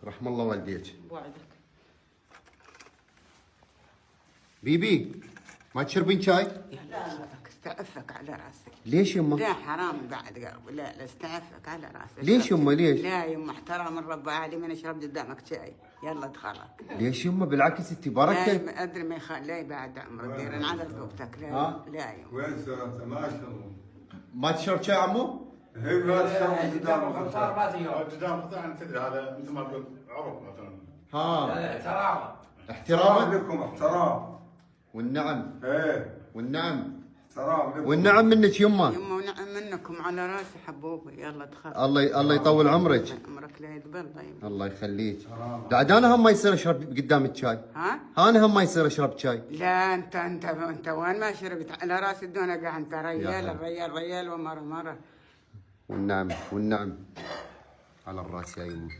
رحم الله والديك. بوعدك. بيبي ما تشربين شاي؟ يلا استعفك على راسك. ليش يمه؟ لا حرام بعد قلبي، لا استعفك على راسك. ليش يمه ليش؟ لا يمه احترام الرب العالمين، اشرب قدامك شاي. يلا ادخلك. ليش يمه؟ بالعكس انت بركه. لا ادري ما لا بعد عمرك دير على رقبتك. لا ها؟ لا يمه. وين سويت؟ ما اشرب. ما تشرب شاي عمو؟ هي ما تشرب قدام الخطار ما تجي. قدام قطع تدري هذا مثل ما قلت عرف مثلا. ها احترام. احتراما لكم احترام. والنعم ايه والنعم احترام لكم. والنعم منك يمه. يمه ونعم منكم على راسي حبوبي. يلا ادخل. الله يطول عمرك. عمرك لا يدبل. طيب الله يخليك. بعد انا هم ما يصير اشرب قدامك شاي. ها؟ انا هم ما يصير اشرب شاي. لا انت وين ما شربت على راس الدنيا قاعد. انت ريال، حبيبي. الريال ومره والنعم والنعم على الراس يا يمه.